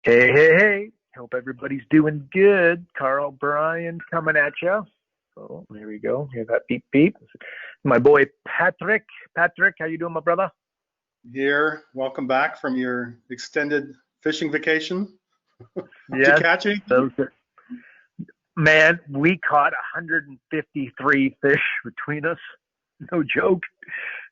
Hey, hey, hey. Hope everybody's doing good. Carl Bryan coming at you. Oh, there we go. Hear that beep beep. My boy Patrick. Patrick, how you doing, my brother? Here. Welcome back from your extended fishing vacation. Did you Yes. catch anything? Those are, man, we caught 153 fish between us. No joke.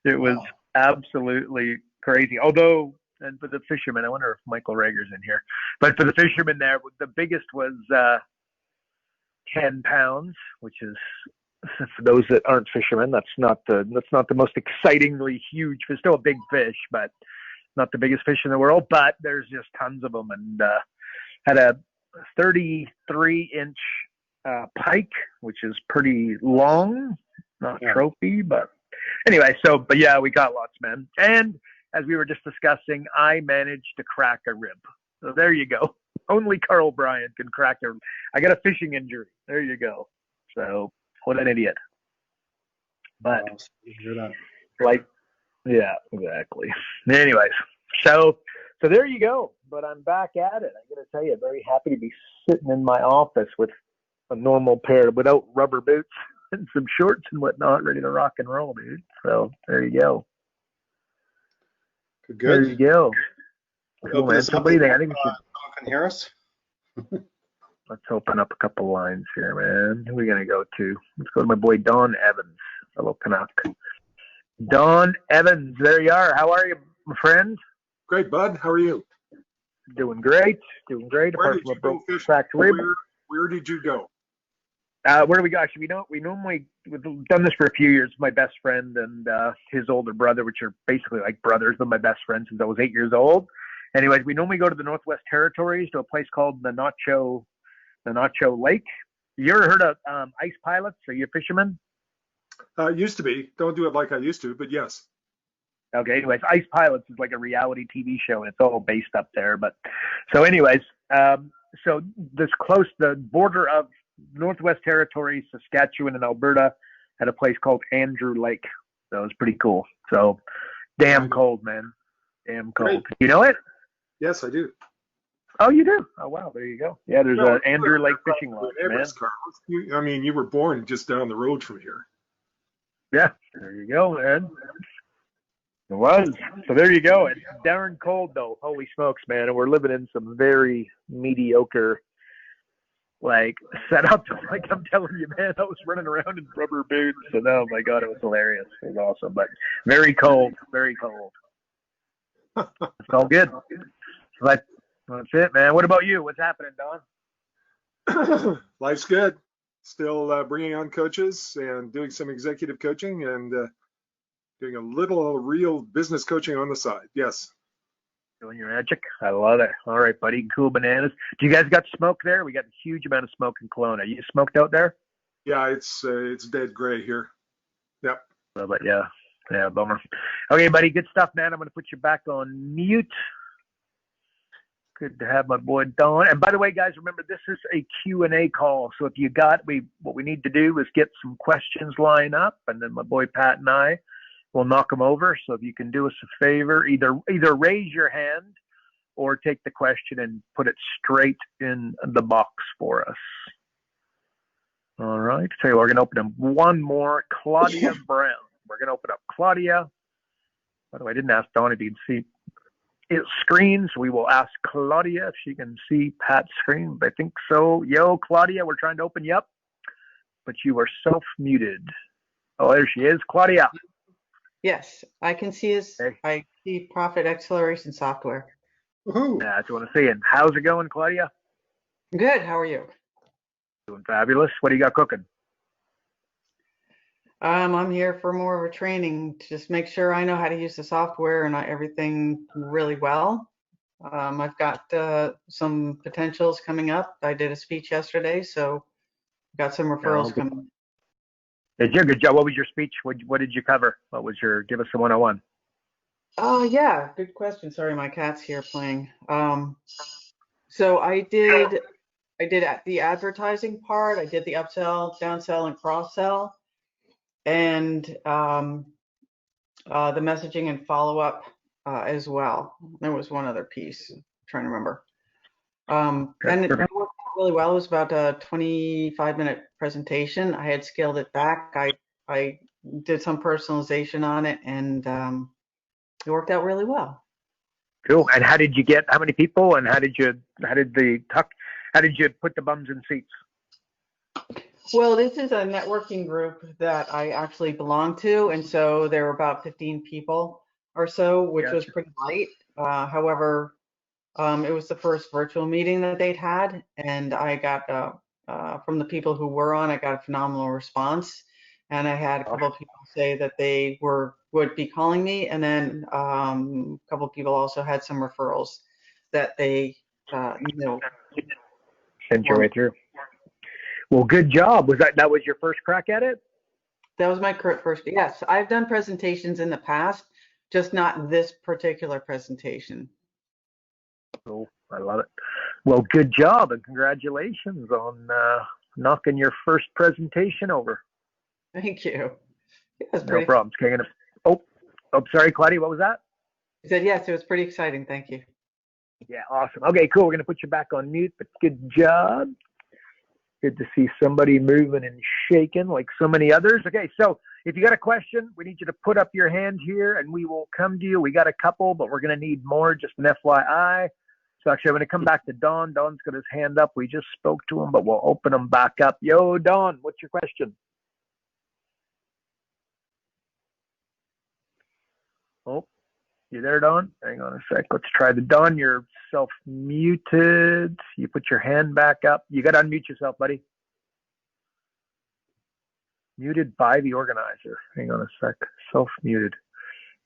It was Wow. absolutely crazy. Although, and for the fishermen, I wonder if Michael Rager's in here. But for the fishermen there, the biggest was 10 pounds, which is for those that aren't fishermen, that's not the most excitingly huge fish. Still a big fish, but not the biggest fish in the world. But there's just tons of them, and had a 33-inch pike, which is pretty long, not Yeah. trophy, but anyway. But yeah, we got lots, man. And as we were just discussing, I managed to crack a rib. So there you go. Only Carl Bryan can crack a. I got a fishing injury. There you go. So what an idiot. But Wow. Hear that. like, yeah, exactly. Anyways, so there you go. But I'm back at it. I got to tell you, very happy to be sitting in my office with a normal pair without rubber boots and some shorts and whatnot, ready to rock and roll, dude. So there you go. Good, There good. you go. Cool, Open man. this So up. what do you think? I think we should Someone can hear us. let's open up a couple lines here, man. Who are we gonna go to? Let's go to my boy Don Evans, fellow Canuck. Don Evans, there you are. How are you, my friend? Great, bud. How are you? Doing great. Doing great. Where Apart did from a you go broke fishing? cracked rib. Where did you go? Where do we go? Actually, we normally we've done this for a few years. My best friend and his older brother, which are basically like brothers, but my best friend since I was 8 years old. Anyways, we normally go to the Northwest Territories to a place called the Nacho Lake. You ever heard of ice pilots? Are you a fisherman? Used to be. Don't do it like I used to, but yes. Okay, anyways, Ice Pilots is like a reality TV show, and it's all based up there. But so, anyways, so this close, the border of Northwest Territories, Saskatchewan, and Alberta, had a place called Andrew Lake. So it was pretty cool. So damn Right. cold, man. Damn Great. cold. You know it? Yes, I do. Oh, you do? Oh, wow. There you go. Yeah, there's Well, a Andrew Lake fishing lodge, we're man. neighbors, Carlos. You were born just down the road from here. Yeah, there you go, man. It was. So there you go. It's darn cold though. Holy smokes, man. And we're living in some very mediocre like setup. Like I'm telling you, man, I was running around in rubber boots and oh my god, it was hilarious. It was awesome. But very cold. Very cold. It's all good. But that's it, man. What about you? What's happening, Life's good. Still bringing on coaches and doing some executive coaching and doing a little real business coaching on the side. Yes. Doing your magic? I love it. All right, buddy. Cool bananas. Do you guys got smoke there? We got a huge amount of smoke in Kelowna. You smoked out there? Yeah, it's dead gray here. Yep. But yeah. Yeah, bummer. Okay, buddy. Good stuff, man. I'm going to put you back on mute. Good to have my boy Don. And by the way, guys, remember this is a Q&A call. So if you what we need to do is get some questions lined up, and then my boy Pat and I will knock them over. So if you can do us a favor, either raise your hand or take the question and put it straight in the box for us. All right. So we're going to open up one more. Claudia Brown. We're going to open up Claudia. By the way, I didn't ask Don if you can see it screens. We will ask Claudia if she can see Pat's screen. I think so. Yo, Claudia, we're trying to open you up, but you are self-muted. Oh, there she is. Claudia. Yes, I can see his, Hey. I see Profit Acceleration Software. Woohoo. That's what I want to see. And how's it going, Claudia? Good, how are you? Doing fabulous. What do you got cooking? I'm here for more of a training to just make sure I know how to use the software and everything really well. I've got some potentials coming up. I did a speech yesterday, so got some referrals coming. Did you? Good job. What was your speech? What did you cover? Give us the 101. Oh, yeah, good question. Sorry, my cat's here playing. So I did the advertising part. I did the upsell, downsell, and cross sell, and the messaging and follow up as well. There was one other piece. I'm trying to remember. And it worked out really well. It was about a 25-minute presentation. I had scaled it back. I did some personalization on it, and it worked out really well. Cool. And how did you get? How many people? And how did you put the bums in seats? Well, this is a networking group that I actually belong to, and so there were about 15 people or so, which was Gotcha. pretty light. However, it was the first virtual meeting that they'd had, and I got from the people who were on, I got a phenomenal response, and I had a couple of people say that they would be calling me, and then a couple of people also had some referrals that they Sent your way through. Well, good job. That was your first crack at it? That was my first. Yes, I've done presentations in the past, just not this particular presentation. Cool. I love it. Well, good job and congratulations on knocking your first presentation over. Thank you. It No problems. Oh, sorry, Claudia, what was that? I said, yes, it was pretty exciting. Thank you. Yeah, awesome. Okay, cool. We're going to put you back on mute, but good job. Good to see somebody moving and shaking like so many others. Okay, so if you got a question, we need you to put up your hand here and we will come to you. We got a couple, but we're going to need more, just an FYI. So actually, I'm going to come back to Don. Don's got his hand up. We just spoke to him, but we'll open him back up. Yo, Don, what's your question? Oh, you there, Don? Hang on a sec. Let's try the Don. You're self-muted. You put your hand back up. You got to unmute yourself, buddy. Muted by the organizer. Hang on a sec. Self-muted.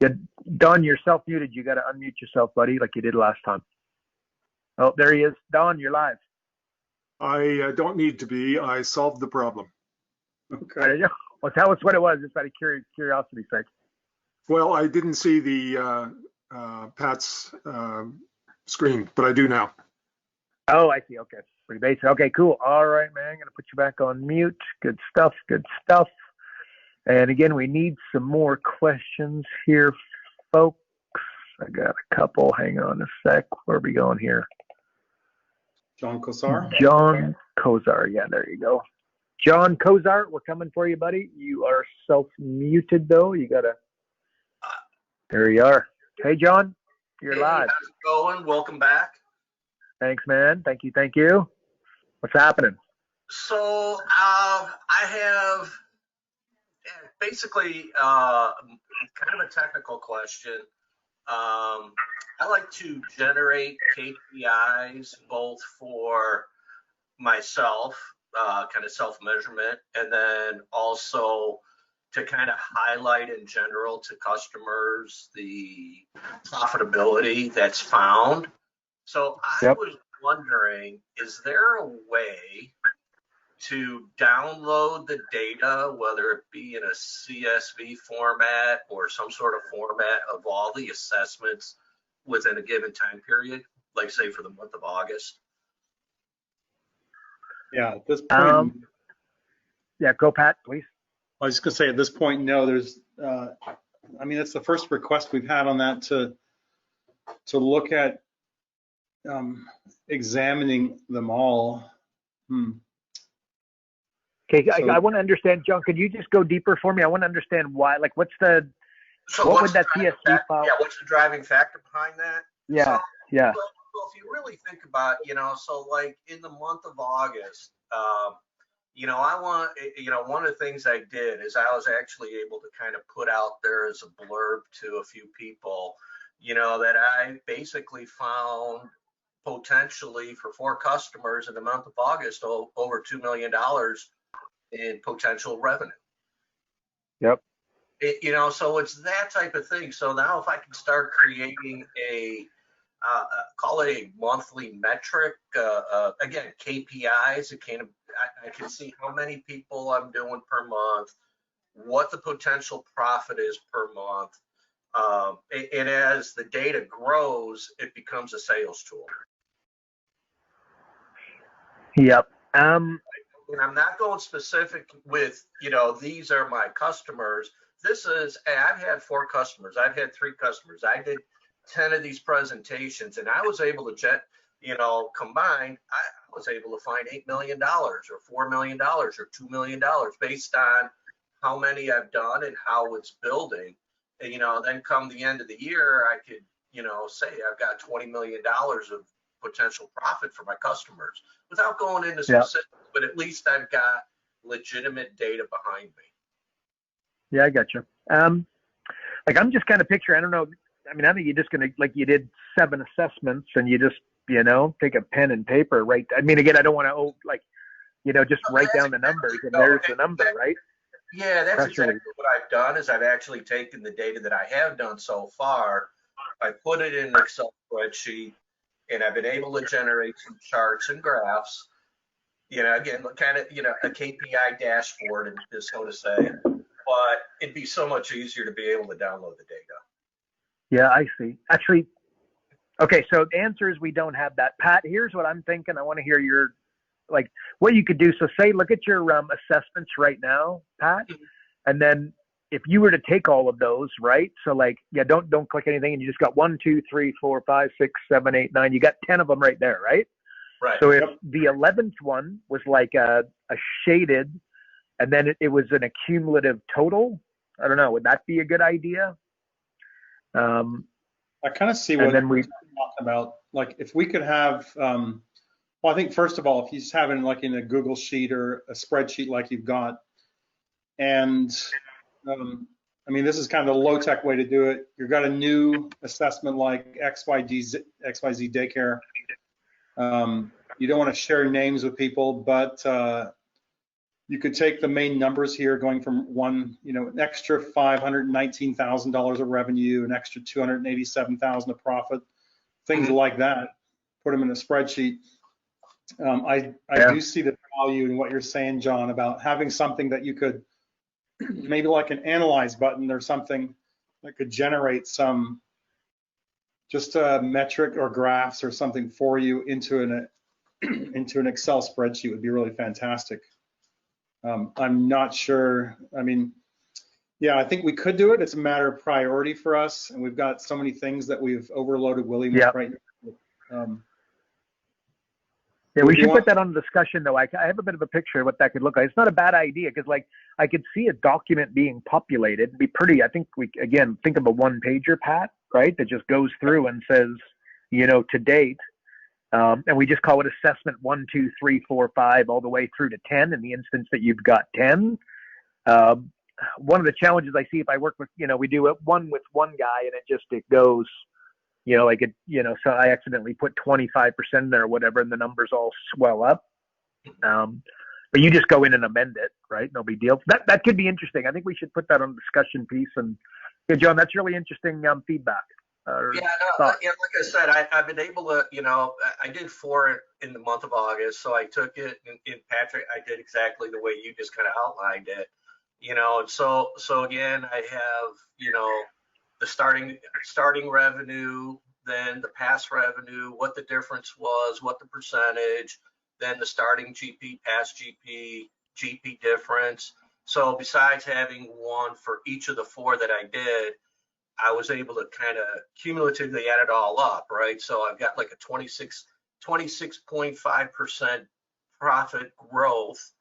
Yeah, Don, you're self-muted. You got to unmute yourself, buddy, like you did last time. Oh, there he is. Don, you're live. I don't need to be. I solved the problem. Okay. Well, tell us what it was, just out of curiosity's sake. Well, I didn't see the Pat's screen, but I do now. Oh, I see. Okay. Pretty basic. Okay, cool. All right, man. I'm going to put you back on mute. Good stuff. Good stuff. And again, we need some more questions here, folks. I got a couple. Hang on a sec. Where are we going here? John Kosar. John Kozar. Yeah, there you go. John Kozar, we're coming for you, buddy. You are self-muted, though. You got to. There you are. Hey, John. You're live. How's it going? Welcome back. Thanks, man. Thank you. Thank you. What's happening? So I have basically kind of a technical question. I like to generate KPIs both for myself, kind of self-measurement, and then also to kind of highlight in general to customers the profitability that's found. So I was wondering, is there a way to download the data, whether it be in a CSV format or some sort of format of all the assessments within a given time period, like say for the month of August? Yeah, at this point. Yeah, go Pat, please. I was just gonna say at this point, no, there's, I mean, that's the first request we've had on that to look at examining them all. Okay, So, I want to understand, John, could you just go deeper for me? I want to understand why, like what would that CSV file? Yeah, what's the driving factor behind that? Yeah, yeah. Well, if you really think about, so like in the month of August, one of the things I did is I was actually able to kind of put out there as a blurb to a few people, that I basically found potentially for 4 customers in the month of August, over $2 million in potential revenue. Yep. So it's that type of thing. So now if I can start creating call it a monthly metric, again, KPIs, I can see how many people I'm doing per month, what the potential profit is per month. And as the data grows, it becomes a sales tool. Yep. And I'm not going specific with, these are my customers. I've had 4 customers. I've had 3 customers. I did 10 of these presentations, and I was able to combined, I was able to find $8 million or $4 million or $2 million based on how many I've done and how it's building. And, then come the end of the year, I could, say I've got $20 million of potential profit for my customers without going into specifics, but at least I've got legitimate data behind me. Yeah, I got you. I'm just kind of picturing, I don't know. I mean, I think you're just going to, like you did 7 assessments and you just, take a pen and paper, right? I mean, again, I don't want to, just write down the numbers and there's the number, right? Yeah, that's Press exactly release. what I've done is I've actually taken the data that I have done so far, I put it in an Excel spreadsheet, and I've been able to generate some charts and graphs, again, kind of, a KPI dashboard, so to say, but it'd be so much easier to be able to download the data. Yeah, I see. Actually, okay, so the answer is we don't have that. Pat, here's what I'm thinking. I want to hear your, what you could do. So say, look at your assessments right now, Pat, and then if you were to take all of those, right? So don't click anything, and you just got 1, 2, 3, 4, 5, 6, 7, 8, 9. You got 10 of them right there, right? Right. So if the 11th one was like a shaded, and then it was an accumulative total, I don't know, would that be a good idea? I kind of see what then we're talking about. Like if we could have, well, I think first of all, if he's having like in a Google sheet or a spreadsheet like you've got, and I mean, this is kind of a low tech way to do it. You've got a new assessment like XYZ daycare. You don't want to share names with people, but you could take the main numbers here going from an extra $519,000 of revenue, an extra $287,000 of profit, things like that, put them in a spreadsheet. I do see the value in what you're saying, John, about having something that you could, maybe like an analyze button or something that could generate some, just a metric or graphs or something for you into an Excel spreadsheet would be really fantastic. I'm not sure. I mean, yeah, I think we could do it. It's a matter of priority for us, and we've got so many things that we've overloaded William with right now. Yeah, we should put that on the discussion, though. I have a bit of a picture of what that could look like. It's not a bad idea because, I could see a document being populated. It'd be pretty. I think we, again, think of a one-pager, Pat, right, that just goes through and says, to date. And we just call it assessment 1, 2, 3, 4, 5, all the way through to 10 in the instance that you've got 10. One of the challenges I see if I work with, we do it one with one guy and it goes, so I accidentally put 25% in there or whatever, and the numbers all swell up. But you just go in and amend it, right? No big deal. That could be interesting. I think we should put that on the discussion piece. And yeah, John, that's really interesting feedback. Like I said, I've been able to, I did 4 in the month of August. So I took it in Patrick, I did exactly the way you just kind of outlined it, and so again, I have, the starting revenue, then the past revenue, what the difference was, what the percentage, then the starting GP, past GP difference. So besides having one for each of the 4 that I did, I was able to kind of cumulatively add it all up, right? So I've got like a 26.5% profit growth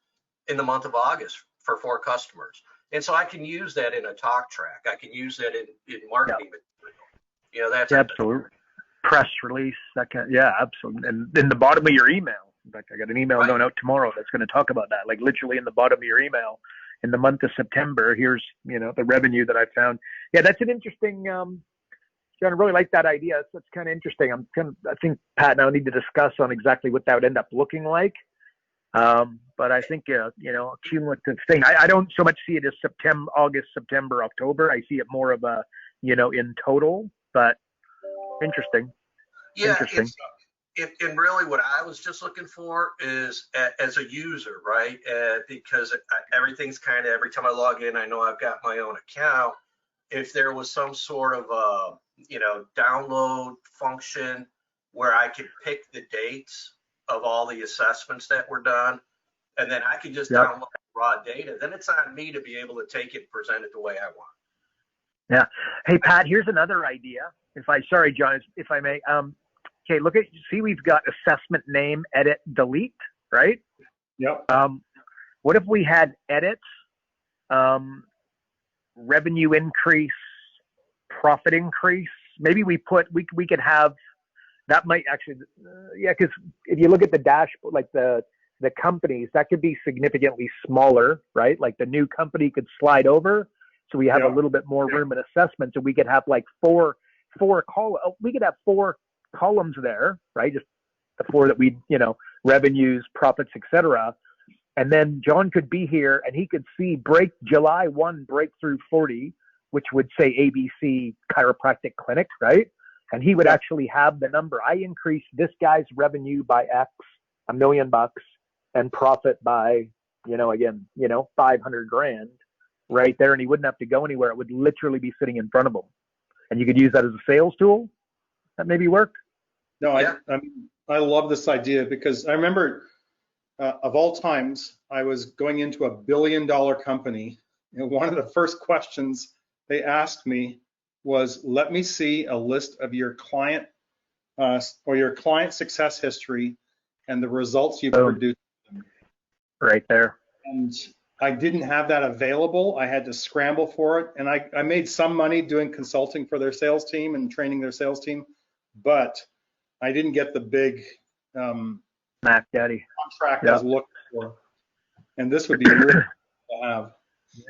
in the month of August for 4 customers. And so I can use that in a talk track. I can use that in marketing material. That's absolutely. Press release, absolutely. And in the bottom of your email. In fact, I got an email going out tomorrow that's going to talk about that. Like literally in the bottom of your email, in the month of September, here's, the revenue that I found. Yeah, that's an interesting, John, I really like that idea. It's kind of interesting. I think Pat and I need to discuss on exactly what that would end up looking like. But I think, a cumulative thing. I don't so much see it as August, September, October. I see it more of a, in total, but interesting. Yeah, interesting. And really what I was just looking for is as a user, right? Because everything's kind of, every time I log in, I know I've got my own account. If there was some sort of download function where I could pick the dates of all the assessments that were done, and then I could just download raw data, then it's on me to be able to take it and present it the way I want. Yeah. Hey, Pat, here's another idea. Sorry, John, if I may. okay, see, we've got assessment name, edit, delete, right? Yep. What if we had edits, revenue increase, profit increase? Maybe we could have, that might actually, because if you look at the dashboard, like the companies, that could be significantly smaller, right? Like the new company could slide over. So we have a little bit more room in assessment. So we could have like four columns there, right? Just the four that we, revenues, profits, etc. And then John could be here and he could see July 1 breakthrough 40, which would say ABC Chiropractic Clinic, right? And he would actually have the number. I increased this guy's revenue by X, $1 million, and profit by, 500 grand right there. And he wouldn't have to go anywhere. It would literally be sitting in front of him. And you could use that as a sales tool. That maybe work. No, I love this idea because I remember of all times, I was going into $1 billion company, and one of the first questions they asked me was, let me see a list of your client or your client success history and the results you've produced. Right there. And I didn't have that available. I had to scramble for it. And I made some money doing consulting for their sales team and training their sales team, but I didn't get the big Mac Daddy contract I was looking for. And this would be really to have.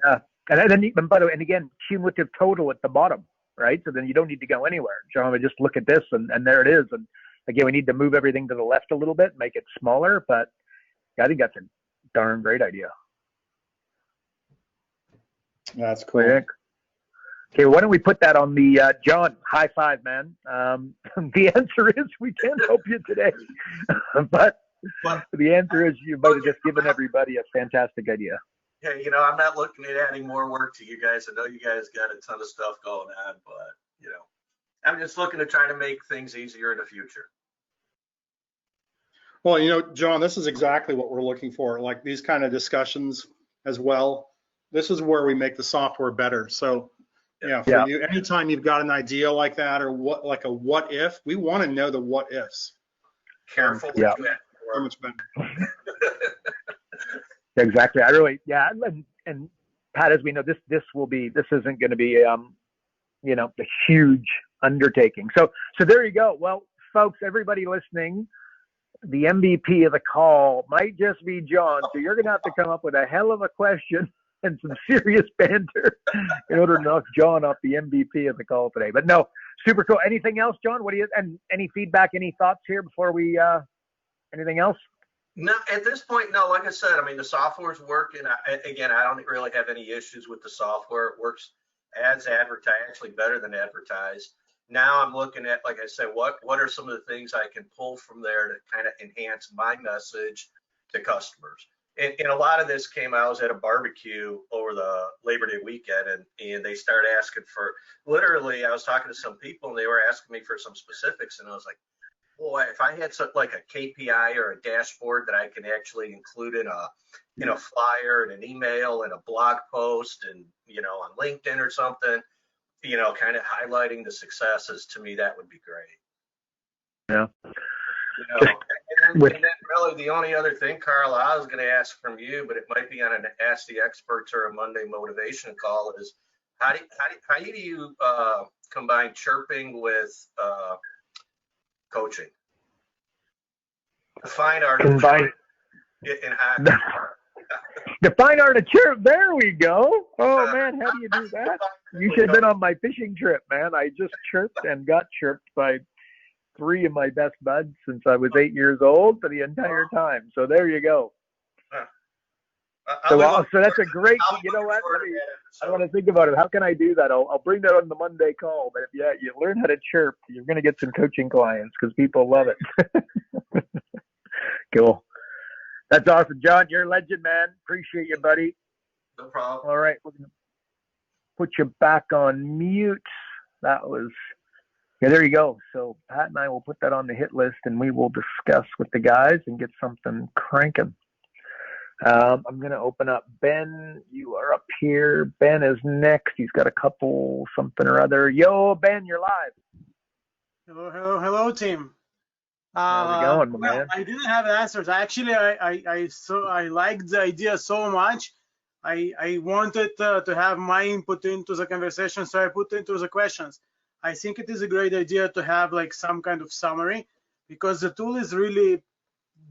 Yeah. And then, by the way, and again, cumulative total at the bottom, right? So then you don't need to go anywhere. John would just look at this and there it is. And again, we need to move everything to the left a little bit, make it smaller, but I think that's a darn great idea. That's cool. Okay, why don't we put that on the, John, high five, man. The answer is we can't help you today, but the answer is you might have just given everybody a fantastic idea. Hey, I'm not looking at adding more work to you guys. I know you guys got a ton of stuff going on, but, I'm just looking to try to make things easier in the future. Well, John, this is exactly what we're looking for, like these kind of discussions as well. This is where we make the software better. So, for you, anytime you've got an idea like that or like a what if, we want to know the what ifs. Careful. So much better. Exactly. And Pat, as we know, this isn't going to be, a huge undertaking. So there you go. Well, folks, everybody listening, the MVP of the call might just be John. So you're going to have to come up with a hell of a question and some serious banter in order to knock John off the MVP of the call today. But no, super cool. Anything else, John? And any feedback, any thoughts here before we, anything else? No, at this point, no. Like I said, the software's working. Again, I don't really have any issues with the software. It works as advertised, actually better than advertised. Now I'm looking at, like I said, what are some of the things I can pull from there to kind of enhance my message to customers. And a lot of this came, I was at a barbecue over the Labor Day weekend, and they started asking for, literally, I was talking to some people, and they were asking me for some specifics, and I was like, boy, if I had something like a KPI or a dashboard that I can actually include in a flyer and an email and a blog post and, on LinkedIn or something, kind of highlighting the successes, to me, that would be great. Yeah. And then really the only other thing, Carl, I was going to ask from you, but it might be on an Ask the Experts or a Monday motivation call, is how do you combine chirping with coaching? The fine art of chirp in hockey. The fine art of chirp. There we go. Oh man, how do you do that? You should have been on my fishing trip, man. I just chirped and got chirped by 3 of my best buds since I was 8 years old for the entire time. So there you go. So that's a great. You know what? I want to think about it. How can I do that? I'll bring that on the Monday call. But if you learn how to chirp, you're going to get some coaching clients because people love it. Cool. That's awesome, John. You're a legend, man. Appreciate you, buddy. No problem. All right, we're going to put you back on mute. That was. Yeah, there you go. So Pat and I will put that on the hit list, and we will discuss with the guys and get something cranking. I'm going to open up Ben. You are up here. Ben is next. He's got a couple something or other. Yo, Ben, you're live. Hello, team. How's it going, my Well, man? I didn't have answers. Actually, I liked the idea so much. I wanted to have my input into the conversation, so I put into the questions. I think it is a great idea to have like some kind of summary, because the tool is really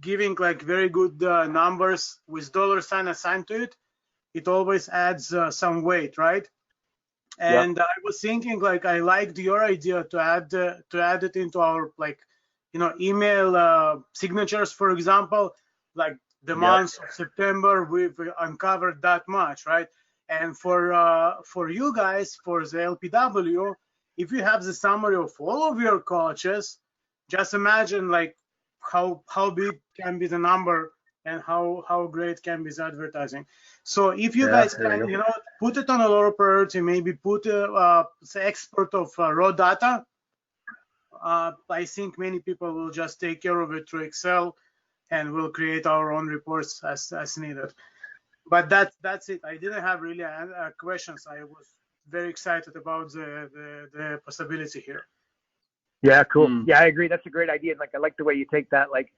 giving like very good numbers with dollar sign assigned to it. It always adds some weight, right? Yep. And I was thinking like I liked your idea to add it into our like email signatures, for example, like the Yep. month of September we've uncovered that much, right? And for you guys, for the LPW, if you have the summary of all of your coaches, just imagine like how big can be the number and how great can be the advertising. So if you Yeah, guys there can, you go. put it on a lower priority, maybe put the export of raw data. I think many people will just take care of it through Excel, and we'll create our own reports as needed. But that's it. I didn't have really questions. I was very excited about the possibility here. Yeah, cool. Hmm. Yeah, I agree. That's a great idea. And like, I like the way you take that. Like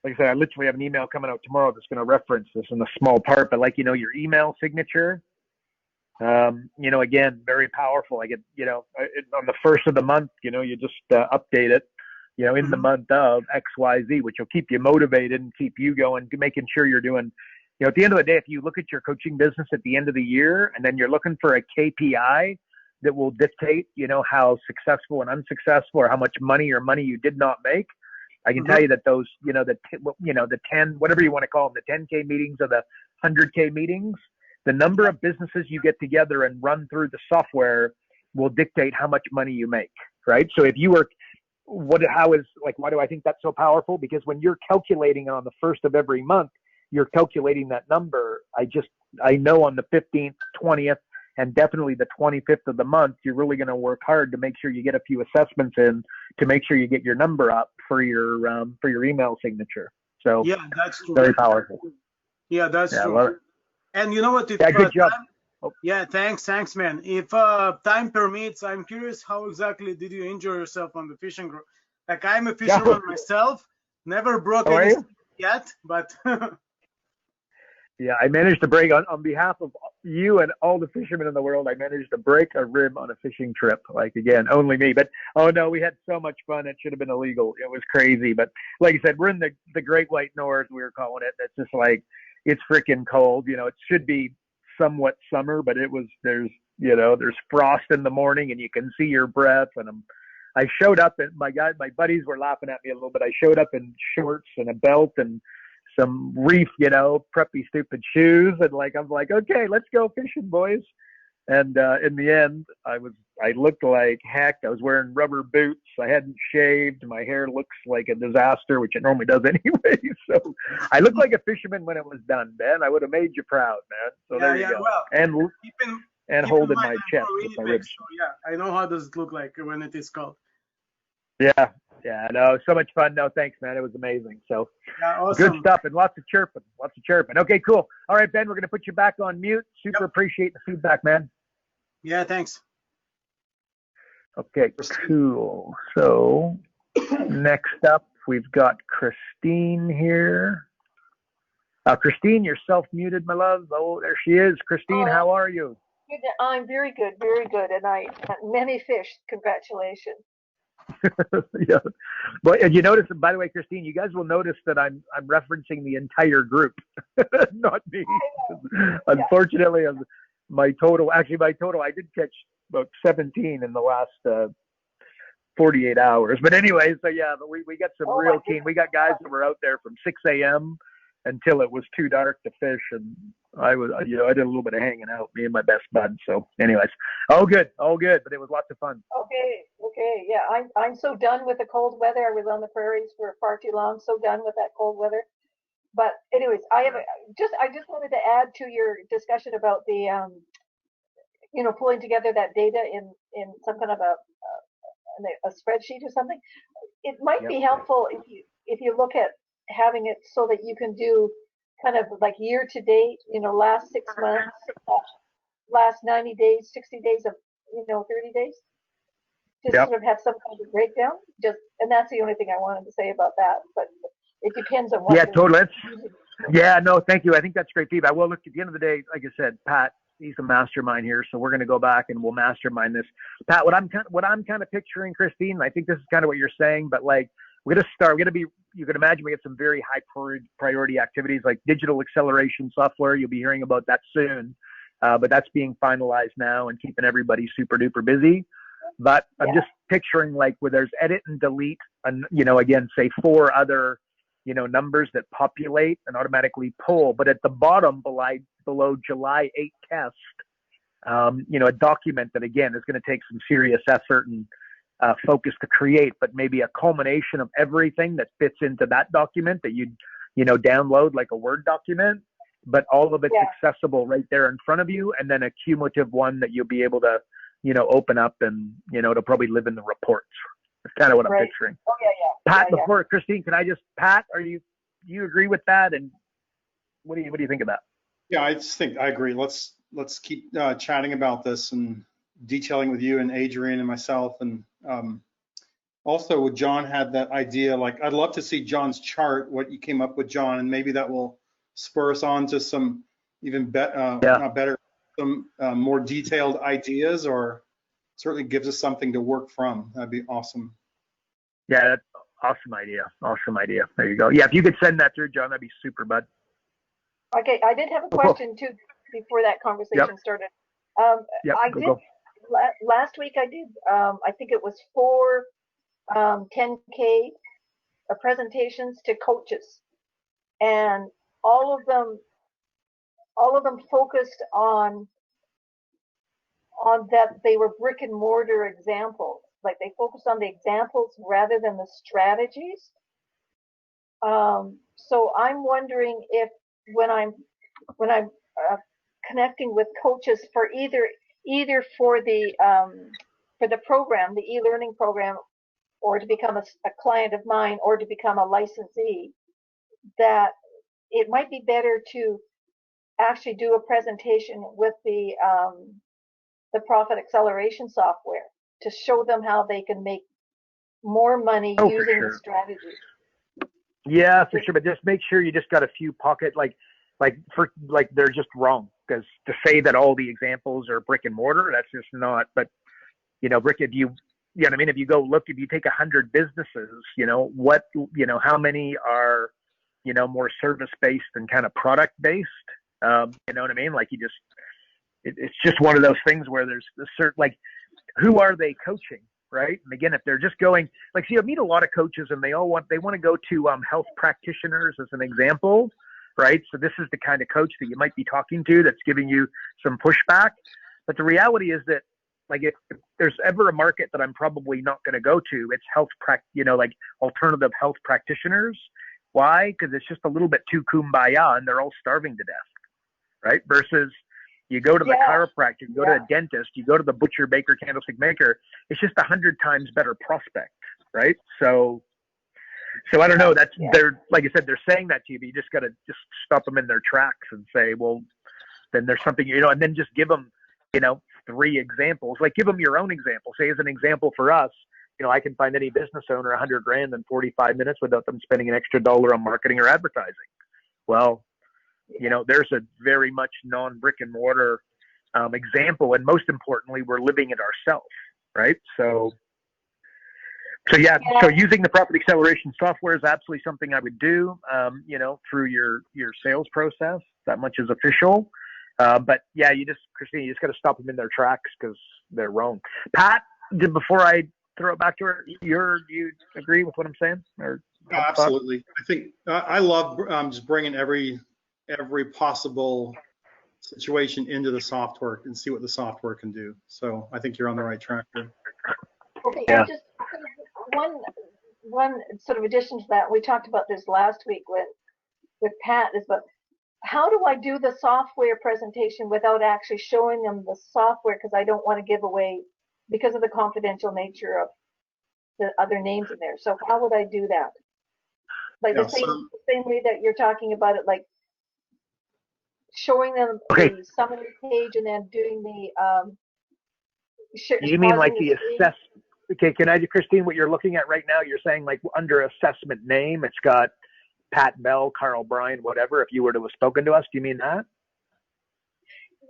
I said, I literally have an email coming out tomorrow that's going to reference this in a small part. But like, your email signature, again, very powerful. I get, on the first of the month, you just update it, in the Mhm. month of XYZ, which will keep you motivated and keep you going, making sure you're doing, at the end of the day, if you look at your coaching business at the end of the year and then you're looking for a KPI that will dictate, how successful and unsuccessful or how much money or money you did not make, I can tell you that those, the 10, whatever you want to call them, the 10K meetings or the 100K meetings, the number of businesses you get together and run through the software will dictate how much money you make, right? So if you were, why do I think that's so powerful? Because when you're calculating on the first of every month, you're calculating that number. I know on the 15th, 20th, and definitely the 25th of the month, you're really going to work hard to make sure you get a few assessments in to make sure you get your number up for your email signature. So Yeah, that's true. very powerful. Yeah, that's Yeah, I true. love it. And you know what? If, Yeah, good job. yeah, thanks, man. If time permits, I'm curious how exactly did you injure yourself on the fishing group? Like I'm a fisherman myself, never broke How are any you? stick yet, but Yeah, I managed to break on behalf of you and all the fishermen in the world. I managed to break a rib on a fishing trip. Like, again, only me. But oh no, we had so much fun. It should have been illegal. It was crazy. But like I said, we're in the Great White North. We were calling it. It's just like it's freaking cold. It should be somewhat summer, but there's frost in the morning, and you can see your breath. And I showed up, and my buddies were laughing at me a little bit. I showed up in shorts and a belt and some reef, preppy, stupid shoes. And I'm like, okay, let's go fishing, boys. And in the end, I looked like heck. I was wearing rubber boots. I hadn't shaved. My hair looks like a disaster, which it normally does anyway. So I looked like a fisherman when it was done, Ben. I would have made you proud, man. So there you go. Well, and holding my chest with my ribs. So yeah, I know how does it look like when it is cold. Yeah. Yeah, no, so much fun. No, thanks, man. It was amazing. So Yeah, awesome. good stuff and lots of chirping. Okay, cool. All right, Ben, we're going to put you back on mute. Super appreciate the feedback, man. Yeah, thanks. Okay, cool. So next up, we've got Christine here. Christine, you're self-muted, my love. Oh, there she is. Christine, how are you? I'm very good, and I many fish. Congratulations. Yeah. Well, and you notice, by the way, Christine, you guys will notice that I'm referencing the entire group, not me. Unfortunately, my total, I did catch about 17 in the last 48 hours. But anyway, so yeah, but we got some real keen. We got guys that were out there from 6 a.m. until it was too dark to fish, and I did a little bit of hanging out, me and my best bud. So anyways, all good, but it was lots of fun. Okay, yeah, I'm so done with the cold weather. I was on the prairies for far too long, so done with that cold weather. But anyways, I just wanted to add to your discussion about the pulling together that data in some kind of a spreadsheet or something. It might be helpful if you look at having it so that you can do kind of like year to date, last 6 months, last 90 days, 60 days of, 30 days. just Yep. sort of have some kind of breakdown. And that's the only thing I wanted to say about that. But it depends on what. Yeah, they're totally. using. Yeah, no, thank you. I think that's great feedback. Well, look, at the end of the day, like I said, Pat, he's the mastermind here, so we're going to go back and we'll mastermind this. Pat, what I'm kind of picturing, Christine, I think this is kind of what you're saying, but like we're going to be, you can imagine we have some very high priority activities like digital acceleration software. You'll be hearing about that soon, but that's being finalized now and keeping everybody super duper busy. But I'm just picturing like where there's edit and delete, and again, say 4 other numbers that populate and automatically pull, but at the bottom below July 8 test, a document that again is going to take some serious effort and focus to create, but maybe a culmination of everything that fits into that document that you'd download like a Word document, but all of it's accessible right there in front of you, and then a cumulative one that you'll be able to open up and it'll probably live in the reports. That's kind of what I'm picturing. Oh yeah. Pat, before Christine, can I just, Pat, do you agree with that? And what do you think of that? Yeah, I just think I agree. Let's keep chatting about this and detailing with you and Adrian and myself. And also, John had that idea. Like, I'd love to see John's chart, what you came up with, John, and maybe that will spur us on to some even not better, some more detailed ideas, or certainly gives us something to work from. That'd be awesome. Yeah, that's awesome idea. Awesome idea. There you go. Yeah, if you could send that through, John, that'd be super, bud. Okay, I did have a question too before that conversation started. Last week I did, I think it was 4 10K presentations to coaches, and all of them focused on that they were brick and mortar examples. Like they focused on the examples rather than the strategies. So I'm wondering if when I'm connecting with coaches for either for the program, the e-learning program, or to become a client of mine, or to become a licensee, that it might be better to actually do a presentation with the profit acceleration software to show them how they can make more money using the strategy. Yeah, for sure. But just make sure you just got a few pocket, like they're just wrong, because to say that all the examples are brick and mortar, that's just not. But brick, if you go look, if you take 100 businesses, how many are more service based and kind of product based? You know what I mean? Like it's just one of those things where there's a certain, like, who are they coaching, right? And again, if they're just going, like, see, I meet a lot of coaches and they want to go to health practitioners as an example, right? So this is the kind of coach that you might be talking to that's giving you some pushback. But the reality is that, like, if there's ever a market that I'm probably not going to go to, it's like alternative health practitioners. Why? Because it's just a little bit too kumbaya and they're all starving to death, right? Versus you go to the chiropractor, you go to the dentist, you go to the butcher, baker, candlestick maker. It's just 100 times better prospect, right? So I don't know. They're, like I said, they're saying that to you, but you just got to just stop them in their tracks and say, well, then there's something, and then just give them, 3 examples. Like, give them your own example. Say, as an example for us, I can find any business owner $100,000 in 45 minutes without them spending an extra dollar on marketing or advertising. Well, there's a very much non-brick and mortar example, and most importantly, we're living it ourselves, right? So using the profit acceleration software is absolutely something I would do, through your sales process. That much is official. But yeah, Christine, you just got to stop them in their tracks because they're wrong. Pat, before I throw it back to her, you agree with what I'm saying? Absolutely. I think I love just bringing every possible situation into the software and see what the software can do. So I think you're on the right track there. Okay, and just one sort of addition to that, we talked about this last week with Pat, is about how do I do the software presentation without actually showing them the software, because I don't want to give away, because of the confidential nature of the other names in there. So how would I do that? Like the same way that you're talking about it, like showing them the summary page and then doing the you mean like the Okay, can I, Christine, what you're looking at right now, you're saying like under assessment name, it's got Pat Bell, Carl Bryan, whatever. If you were to have spoken to us, do you mean that?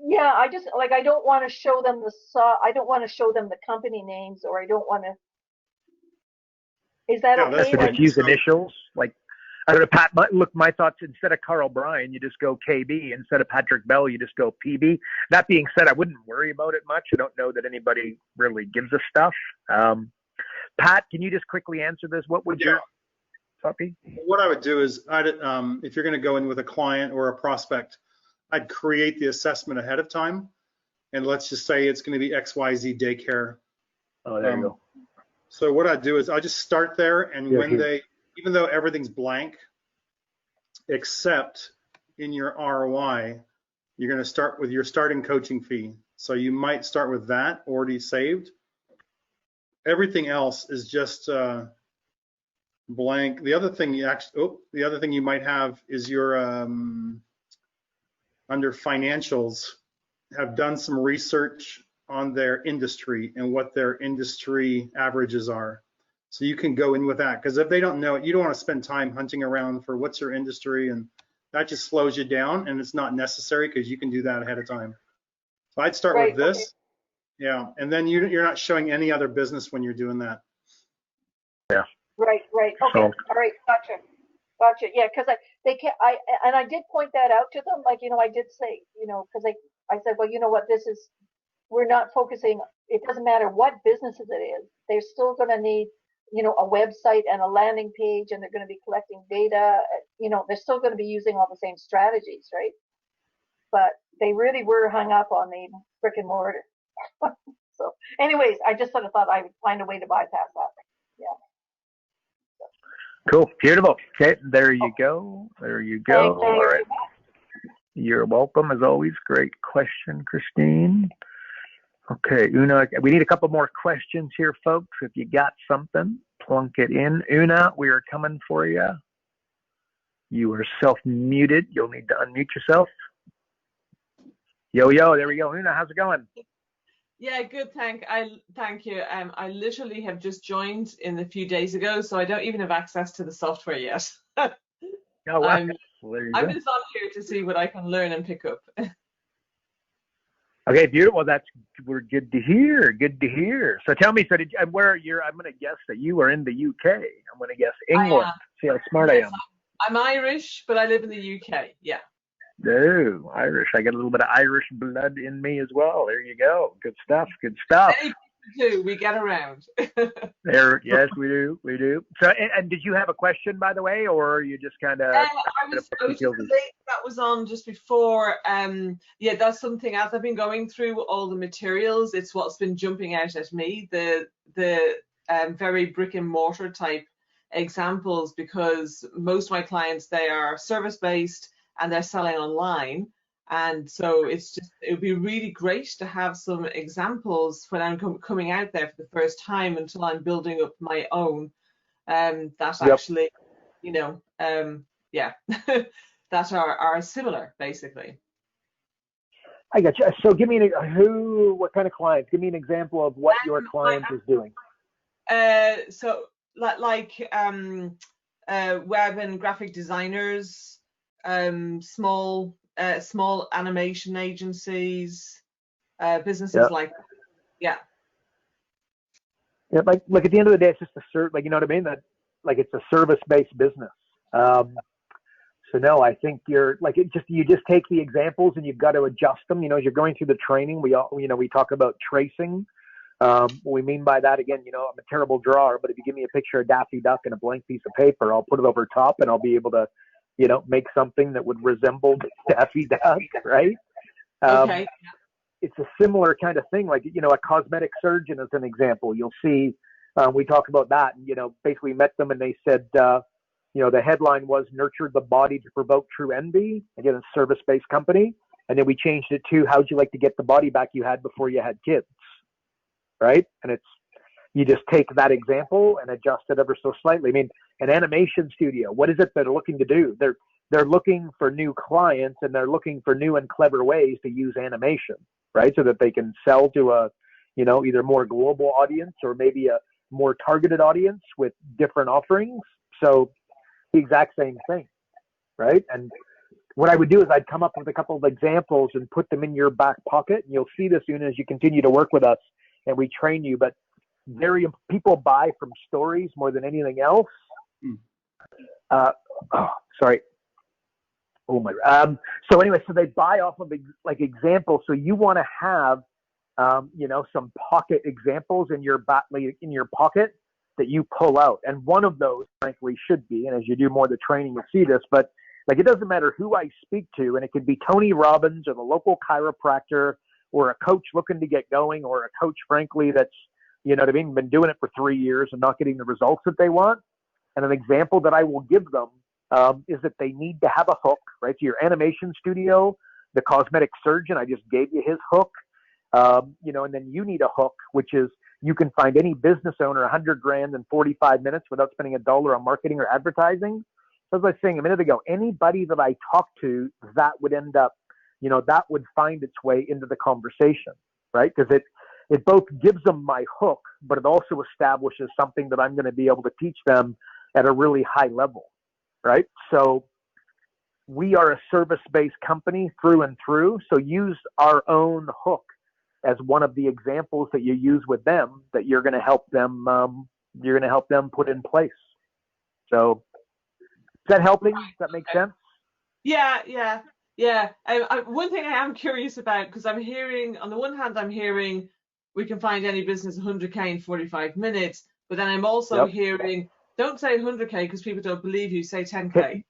Yeah, I just like, I don't want to show them I don't want to show them the company names, or I don't want to. Is that Yeah, okay? that's So Like, just use So- initials, like, I don't know, Pat, look, my thoughts, instead of Carl Bryan, you just go KB. Instead of Patrick Bell, you just go PB. That being said, I wouldn't worry about it much. I don't know that anybody really gives a stuff. Pat, can you just quickly answer this? What would your thought be? What I would do is, if you're going to go in with a client or a prospect, I'd create the assessment ahead of time. And let's just say it's going to be XYZ daycare. Oh, there you go. So what I'd do is I just start there, and Yeah, when here. even though everything's blank, except in your ROI, you're going to start with your starting coaching fee. So you might start with that already saved. Everything else is just blank. The other thing you might have is your under financials, have done some research on their industry and what their industry averages are. So you can go in with that, because if they don't know it, you don't want to spend time hunting around for what's your industry, and that just slows you down, and it's not necessary because you can do that ahead of time. So I'd start Right, with this. okay. Yeah, and then you're not showing any other business when you're doing that. right. Okay. So- All right. Gotcha. Yeah. Cause I did point that out to them. Like, I did say, cause I said, well, you know what, we're not focusing, it doesn't matter what businesses it is. They're still going to need, a website and a landing page, and they're going to be collecting data. They're still going to be using all the same strategies, right? But they really were hung up on the brick and mortar. So anyways, I just sort of thought I would find a way to bypass that. Yeah. Cool. Beautiful. Okay. There you go. There you go. Thank you All very right. You're welcome, as always. Great question, Christine. Okay, Una, we need a couple more questions here, folks. If you got something, plunk it in. Una, we are coming for you. You are self-muted. You'll need to unmute yourself. Yo, there we go. Una, how's it going? Yeah, good. Thank you. I literally have just joined in a few days ago, so I don't even have access to the software yet. Oh, wow. I'm Well, there you I'm go. just on here to see what I can learn and pick up. Okay, beautiful. We're good to hear. Good to hear. So tell me, I'm going to guess that you are in the UK. I'm going to guess England. See how smart I Yes, am. I'm Irish, but I live in the UK. Yeah. Oh, Irish. I got a little bit of Irish blood in me as well. There you go. Good stuff. Good stuff. Many people do. We get around. There, yes, we do. We do. So, and did you have a question, by the way, or you just kind of? I was just the link that was on just before. Yeah, that's something as I've been going through all the materials. It's what's been jumping out at me. The very brick and mortar type examples, because most of my clients, they are service based and they're selling online. And so it would be really great to have some examples when I'm coming out there for the first time, until I'm building up my own, that actually, that are similar, basically. I got you. So give me what kind of clients? Give me an example of what your client is doing. So like web and graphic designers, small animation agencies, businesses like that. Yeah. Yeah, like at the end of the day, it's just you know what I mean? That like it's a service-based business. So no, I think you just take the examples and you've got to adjust them. As you're going through the training, we talk about tracing. What we mean by that, again, I'm a terrible drawer, but if you give me a picture of Daffy Duck and a blank piece of paper, I'll put it over top and I'll be able to, make something that would resemble Daffy Duck, right? Okay. It's a similar kind of thing, like, a cosmetic surgeon as an example. You'll see, we talk about that, and, basically met them and they said, the headline was "Nurture the Body to Provoke True Envy." Again, a service-based company. And then we changed it to "How'd you like to get the body back you had before you had kids?" Right? And you just take that example and adjust it ever so slightly. I mean, an animation studio, what is it they're looking to do? They're looking for new clients, and they're looking for new and clever ways to use animation, right? So that they can sell to a, either more global audience, or maybe more targeted audience with different offerings. So the exact same thing, right? And what I would do is I'd come up with a couple of examples and put them in your back pocket. And you'll see this soon as you continue to work with us and we train you. But people buy from stories more than anything else. Sorry. Oh my. So anyway, so they buy off of like examples. So you want to have, some pocket examples in your pocket that you pull out. And one of those, frankly, should be, and as you do more of the training, you'll see this, but like, it doesn't matter who I speak to, and it could be Tony Robbins or the local chiropractor or a coach looking to get going, or a coach, frankly, that's, been doing it for 3 years and not getting the results that they want. And an example that I will give them is that they need to have a hook, right? So your animation studio, the cosmetic surgeon, I just gave you his hook, and then you need a hook, which is you can find any business owner $100,000 in 45 minutes without spending $1 on marketing or advertising. So as I was saying a minute ago, anybody that I talk to, that would end up, that would find its way into the conversation, right? Because it both gives them my hook, but it also establishes something that I'm going to be able to teach them at a really high level, right? So we are a service-based company through and through. So use our own hook as one of the examples that you use with them that you're going to help them. You're going to help them put in place. So. Is that helping? Does that make sense? Yeah. One thing I am curious about, because I'm hearing, on the one hand, we can find any business 100K in 45 minutes, but then I'm also hearing, don't say 100K because people don't believe you, say 10K.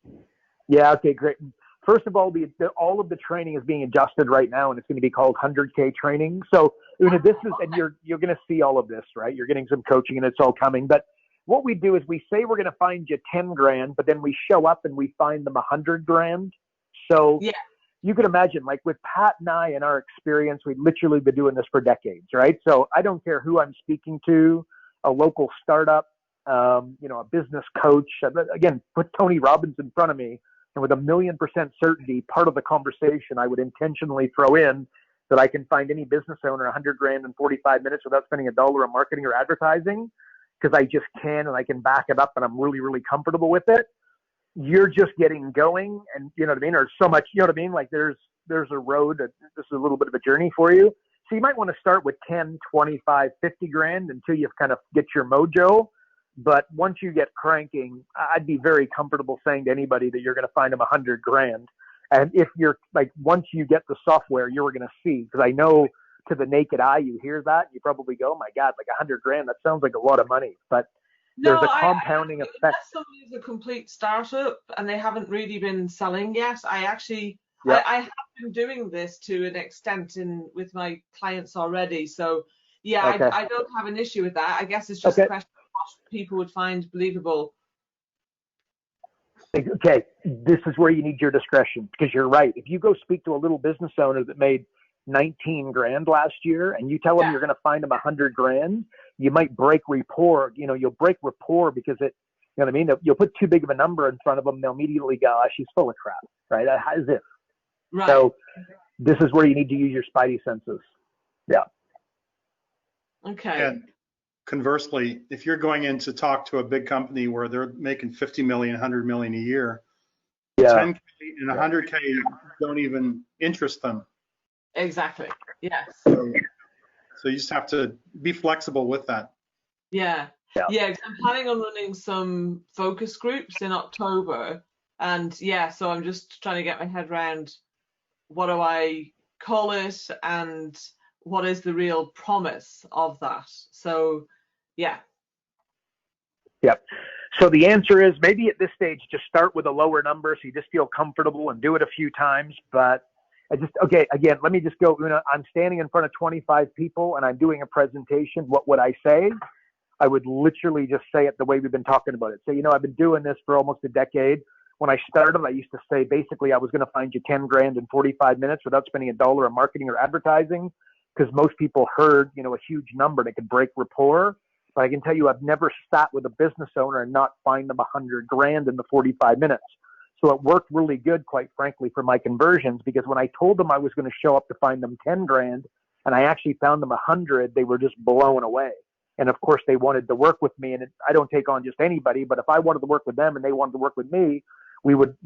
Yeah, okay, great. First of all, all of the training is being adjusted right now, and it's going to be called 100K training. So, this is, and you're going to see all of this, right? You're getting some coaching, and it's all coming, but what we do is we say we're going to find you 10 grand, but then we show up and we find them 100 grand. So you can imagine, like with Pat and I and our experience, we've literally been doing this for decades, right? So I don't care who I'm speaking to, a local startup, a business coach. Again, put Tony Robbins in front of me, and with 1,000,000% certainty, part of the conversation I would intentionally throw in that I can find any business owner 100 grand in 45 minutes without spending $1 on marketing or advertising, because I just can, and I can back it up, and I'm really, really comfortable with it. You're just getting going, and or so much, like there's a road, this is a little bit of a journey for you. So you might want to start with 10, 25, 50 grand until you kind of get your mojo. But once you get cranking, I'd be very comfortable saying to anybody that you're going to find them 100 grand. And if you're like, once you get the software, you're going to see, because I know, to the naked eye, you hear that, you probably go, oh my God, like 100 grand, that sounds like a lot of money. But there's a compounding effect. Unless somebody's a complete startup and they haven't really been selling yet, I have been doing this to an extent with my clients already. So I don't have an issue with that. I guess it's just a question of what people would find believable. Okay, this is where you need your discretion, because you're right. If you go speak to a little business owner that made 19 grand last year and you tell them you're going to find them 100 grand, you might break rapport. You'll break rapport because you'll put too big of a number in front of them. They'll immediately go, oh, she's full of crap, right? How is it? Right. So this is where you need to use your spidey senses. Yeah. Okay. And conversely, if you're going in to talk to a big company where they're making 50 million, 100 million a year, 10K and 100K don't even interest them. Exactly. Yes. So you just have to be flexible with that. Yeah. I'm planning on running some focus groups in October, and so I'm just trying to get my head around what do I call it and what is the real promise of that. So So the answer is maybe at this stage just start with a lower number so you just feel comfortable and do it a few times, but again, let me just go, I'm standing in front of 25 people and I'm doing a presentation. What would I say? I would literally just say it the way we've been talking about it. So, I've been doing this for almost a decade. When I started, I used to say, basically, I was going to find you 10 grand in 45 minutes without spending $1 on marketing or advertising, because most people heard, a huge number that could break rapport. But I can tell you, I've never sat with a business owner and not find them 100 grand in the 45 minutes. So it worked really good, quite frankly, for my conversions, because when I told them I was going to show up to find them 10 grand and I actually found them 100, they were just blown away. And of course, they wanted to work with me. And I don't take on just anybody, but if I wanted to work with them and they wanted to work with me, we would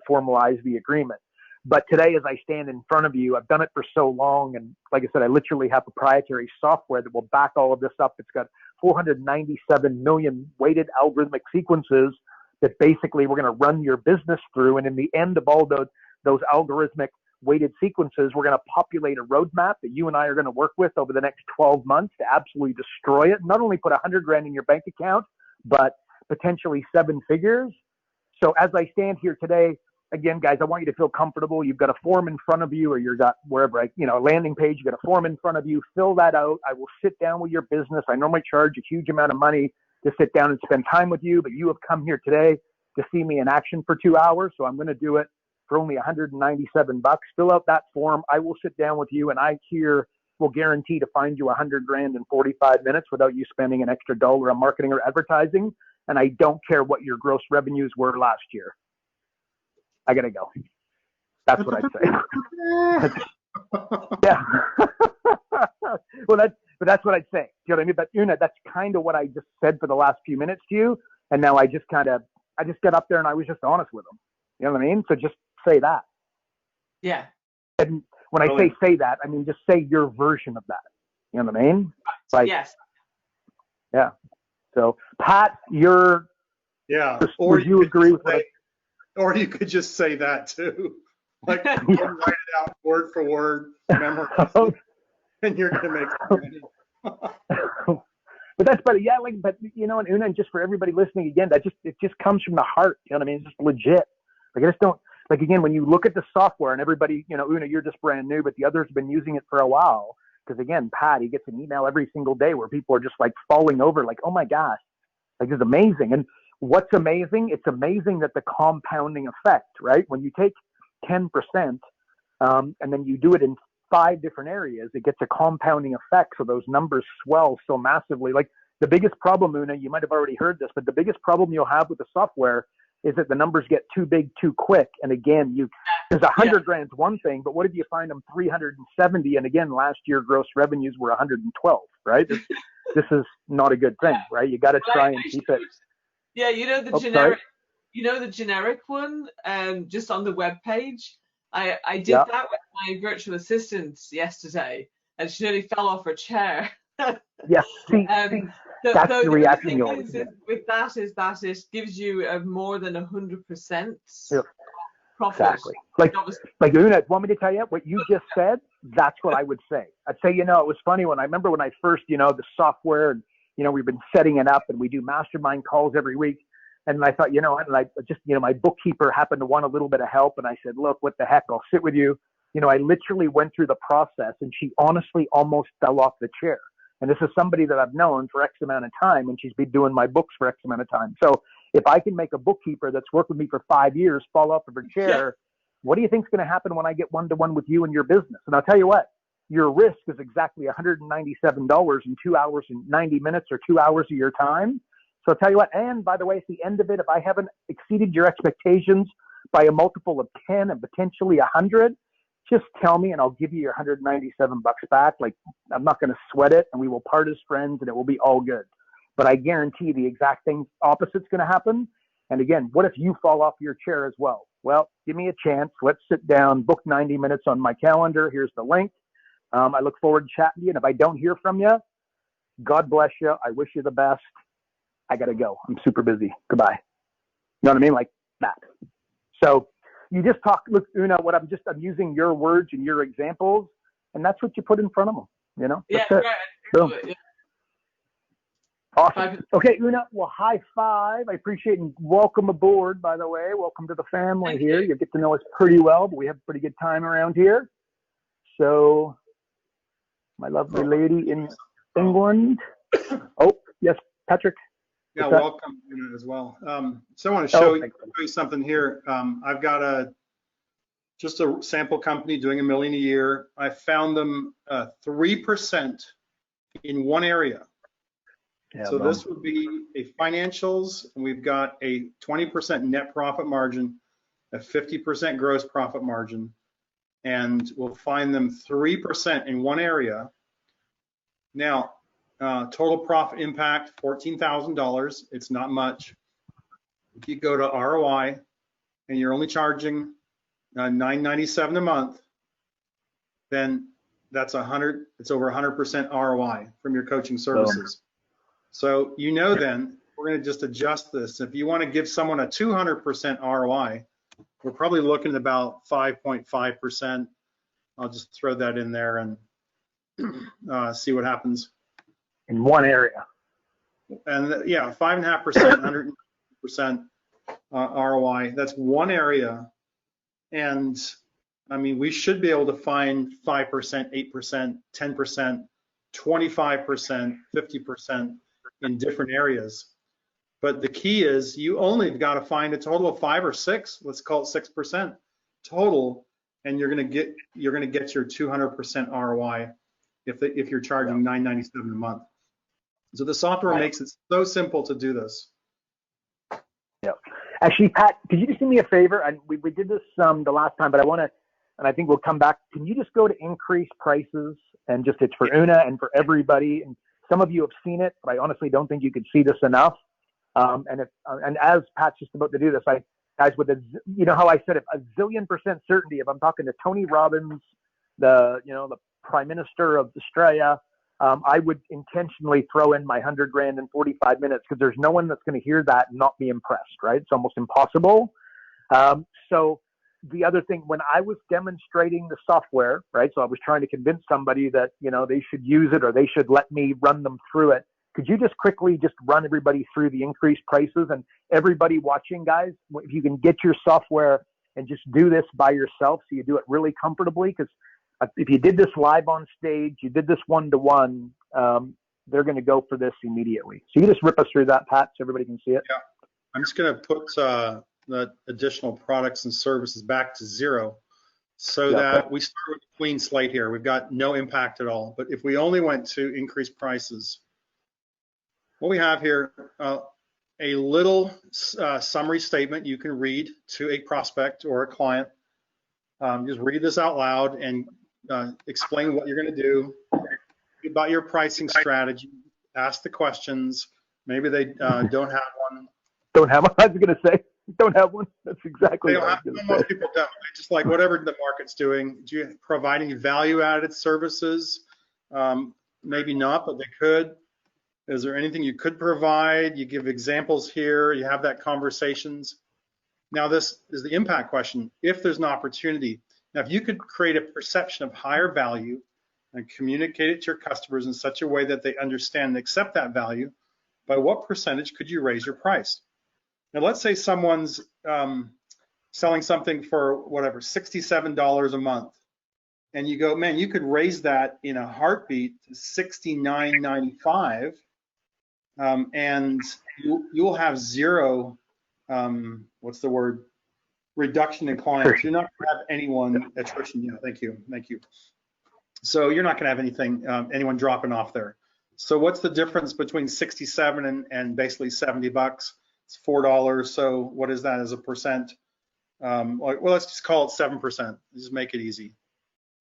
formalize the agreement. But today, as I stand in front of you, I've done it for so long. And like I said, I literally have proprietary software that will back all of this up. It's got 497 million weighted algorithmic sequences that basically we're going to run your business through. And in the end of all those algorithmic weighted sequences, we're going to populate a roadmap that you and I are going to work with over the next 12 months to absolutely destroy it. Not only put 100 grand in your bank account, but potentially 7 figures. So as I stand here today, again, guys, I want you to feel comfortable. You've got a form in front of you, or you've got wherever, a landing page, you've got a form in front of you. Fill that out. I will sit down with your business. I normally charge a huge amount of money to sit down and spend time with you, but you have come here today to see me in action for 2 hours. So I'm going to do it for only $197. Fill out that form. I will sit down with you, and I here will guarantee to find you 100 grand in 45 minutes without you spending an extra dollar on marketing or advertising. And I don't care what your gross revenues were last year. I gotta go. That's what I'd say. Yeah. But that's what I'd say. Do you know what I mean? But Una, that's kind of what I just said for the last few minutes to you. And now I just got up there and I was just honest with them. You know what I mean? So just say that. Yeah. And when I say that, I mean just say your version of that. You know what I mean? Like, yes. Yeah. So Pat, you're. Yeah. Would you agree with that? Or you could just say that too. Like write it out word for word, memorize it, and you're gonna make some money. But that's better. Yeah, but and Una, just for everybody listening again, it just comes from the heart. You know what I mean? It's just legit. Like I just don't again, when you look at the software and everybody, Una, you're just brand new, but the others have been using it for a while. Because again, Pat, he gets an email every single day where people are just like falling over, like, oh my gosh, like it's amazing. And what's amazing? It's amazing that the compounding effect, right? When you take 10% and then you do it in 5 different areas, it gets a compounding effect. So those numbers swell so massively. Like the biggest problem, Una, you might have already heard this, but the biggest problem you'll have with the software is that the numbers get too big too quick. And again, there's 100 grand's one thing, but what if you find them 370? And again, last year gross revenues were 112, right? This is not a good thing, right? You got to try and keep it. Yeah, the generic, the generic one, just on the web page. I did that with my virtual assistant yesterday, and she nearly fell off her chair. Yes, that's the reaction you'll get. With that is that it gives you a more than 100% profit. Exactly. Like Una, want me to tell you what you just said? That's what I would say. I'd say, it was funny when I first, the software and, we've been setting it up and we do mastermind calls every week. And I thought, and I just, my bookkeeper happened to want a little bit of help. And I said, look, what the heck, I'll sit with you. I literally went through the process and she honestly almost fell off the chair. And this is somebody that I've known for X amount of time, and she's been doing my books for X amount of time. So if I can make a bookkeeper that's worked with me for 5 years fall off of her chair, what do you think is going to happen when I get one-to-one with you and your business? And I'll tell you what, your risk is exactly $197 in 2 hours and 90 minutes or 2 hours of your time. So I'll tell you what, and by the way, at the end of it, if I haven't exceeded your expectations by a multiple of 10 and potentially 100, just tell me and I'll give you your $197 back. Like, I'm not going to sweat it, and we will part as friends and it will be all good. But I guarantee the exact thing opposite's going to happen. And again, what if you fall off your chair as well? Well, give me a chance. Let's sit down, book 90 minutes on my calendar. Here's the link. I look forward to chatting to you. And if I don't hear from you, God bless you. I wish you the best. I got to go. I'm super busy. Goodbye. You know what I mean? Like that. So you just talk, look, Una, I'm using your words and your examples, and that's what you put in front of them, That's it. Right. Boom. Awesome. Okay, Una, well, high five. I appreciate and welcome aboard, by the way. Welcome to the family here. You get to know us pretty well, but we have a pretty good time around here. So, my lovely lady in England. Oh, yes, Patrick. Yeah, welcome as well. So I want to show you something here. I've got just a sample company doing $1 million a year. I found them 3% in one area. Yeah, so this would be a financials, and we've got a 20% net profit margin, a 50% gross profit margin, and we'll find them 3% in one area. Now, total profit impact, $14,000. It's not much. If you go to ROI and you're only charging $997 a month, then that's it's over 100% ROI from your coaching services. So you know, then we're going to just adjust this. If you want to give someone a 200% ROI, we're probably looking at about 5.5%. I'll just throw that in there and see what happens. In one area. And yeah, 5.5%, 100% ROI. That's one area. And I mean, we should be able to find 5%, 8%, 10%, 25%, 50% in different areas. But the key is you only have got to find a total of 5 or 6, let's call it 6% total, and you're going to get your 200% ROI if you're charging $997 a month. So the software makes it so simple to do this. Yeah. Actually, Pat, could you just do me a favor? And we did this the last time, but I want to, and I think we'll come back. Can you just go to increase prices and just, it's for Una and for everybody. And some of you have seen it, but I honestly don't think you could see this enough. And as Pat's just about to do this, guys, with you know how I said it, a zillion % certainty, if I'm talking to Tony Robbins, the Prime Minister of Australia, I would intentionally throw in my 100 grand in 45 minutes, because there's no one that's going to hear that and not be impressed, right? It's almost impossible. So the other thing, when I was demonstrating the software, right? So I was trying to convince somebody that, they should use it or they should let me run them through it. Could you just quickly just run everybody through the increased prices, and everybody watching, guys, if you can get your software and just do this by yourself, so you do it really comfortably, because if you did this live on stage, you did this one-to-one, they're going to go for this immediately. So you just rip us through that, Pat, so everybody can see it. Yeah, I'm just going to put the additional products and services back to 0, so that we start with a clean slate here. We've got no impact at all. But if we only went to increase prices, what we have here, a little summary statement you can read to a prospect or a client. Just read this out loud and explain what you're going to do, about your pricing strategy, ask the questions. Maybe they don't have one. Don't have one. I was going to say, don't have one. That's exactly what I was going to say. Most people don't. They just like whatever the market's doing. Do you provide any value-added services? Maybe not, but they could. Is there anything you could provide? You give examples here. You have that conversations. Now, this is the impact question. If there's an opportunity, now if you could create a perception of higher value and communicate it to your customers in such a way that they understand and accept that value, by what percentage could you raise your price? Now, let's say someone's selling something for whatever, $67 a month. And you go, man, you could raise that in a heartbeat to $69.95, and you'll have 0, reduction in clients. You're not going to have anyone attrition. Yeah, thank you. So you're not going to have anyone dropping off there. So what's the difference between 67 and basically $70? It's $4. So what is that as a percent? Well, let's just call it 7%. Just make it easy.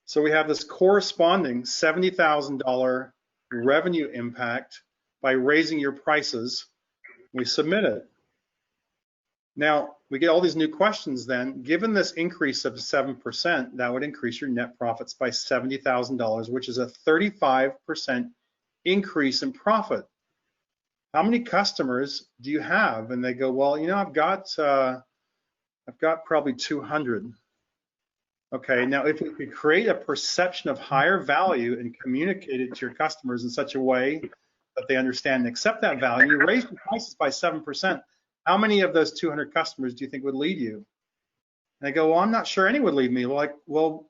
So we have this corresponding $70,000 revenue impact by raising your prices. We submit it. Now, we get all these new questions then. Given this increase of 7%, that would increase your net profits by $70,000, which is a 35% increase in profit. How many customers do you have? And they go, well, I've got probably 200. Okay, now if we could create a perception of higher value and communicate it to your customers in such a way that they understand and accept that value, you raise your prices by 7%. How many of those 200 customers do you think would lead you? And they go, well, I'm not sure any would lead me. Like, well,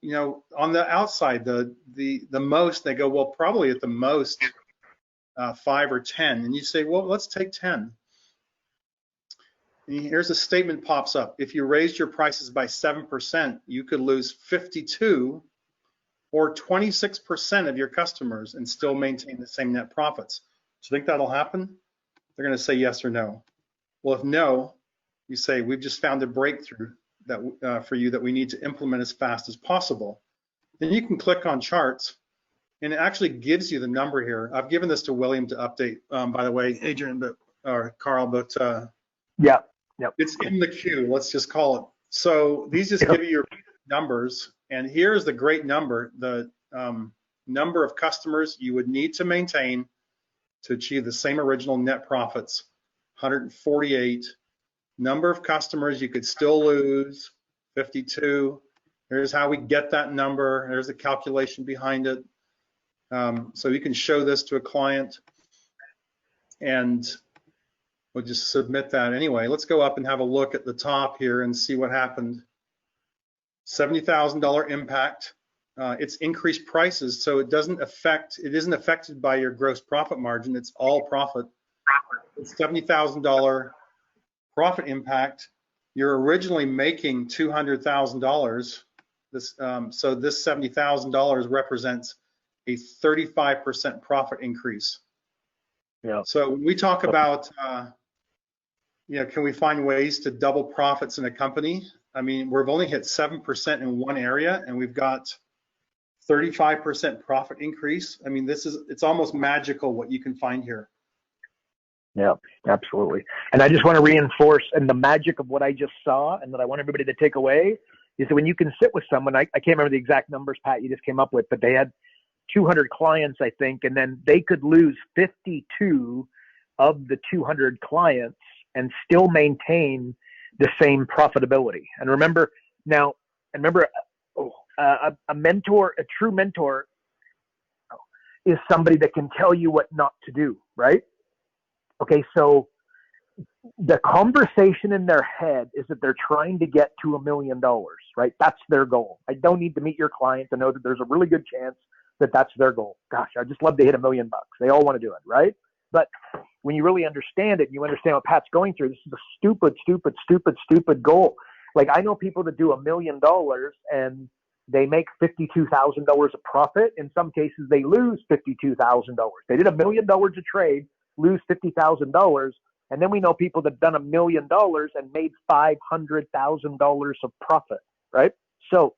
on the outside, the most, they go, well, probably at the most 5 or 10. And you say, well, let's take 10. And here's a statement pops up. If you raised your prices by 7%, you could lose 52 or 26% of your customers and still maintain the same net profits. Do you think that'll happen? They're going to say yes or no. Well, if no, you say, we've just found a breakthrough that for you that we need to implement as fast as possible. Then you can click on charts and it actually gives you the number here. I've given this to William to update, by the way, Adrian, or Carl, but Yeah. Yep. it's in the queue. Let's just call it. So these just give you your numbers, and here's the great number: the number of customers you would need to maintain to achieve the same original net profits, 148. Number of customers you could still lose, 52. Here's how we get that number. There's the calculation behind it. So you can show this to a client, and we'll just submit that anyway. Let's go up and have a look at the top here and see what happened. $70,000 impact. It's increased prices, so it isn't affected by your gross profit margin. It's all profit. It's $70,000 profit impact. You're originally making $200,000. So this $70,000 represents a 35% profit increase. Yeah. So when we talk about, can we find ways to double profits in a company? I mean, we've only hit 7% in one area, and we've got 35% profit increase. I mean, it's almost magical what you can find here. Yeah, absolutely. And I just want to reinforce, and the magic of what I just saw, and that I want everybody to take away, is that when you can sit with someone, I can't remember the exact numbers, Pat, you just came up with, but they had 200 clients, I think, and then they could lose 52 of the 200 clients and still maintain the same profitability. And remember, a mentor, a true mentor, is somebody that can tell you what not to do, right? Okay, so the conversation in their head is that they're trying to get to $1 million, right? That's their goal. I don't need to meet your client to know that there's a really good chance that that's their goal. Gosh, I'd just love to hit $1 million. They all want to do it, right? But when you really understand it, you understand what Pat's going through. This is a stupid goal. Like, I know people that do $1 million and they make $52,000 of profit. In some cases, they lose $52,000. They did $1 million a trade, lose $50,000, and then we know people that've done $1 million and made $500,000 of profit, right? So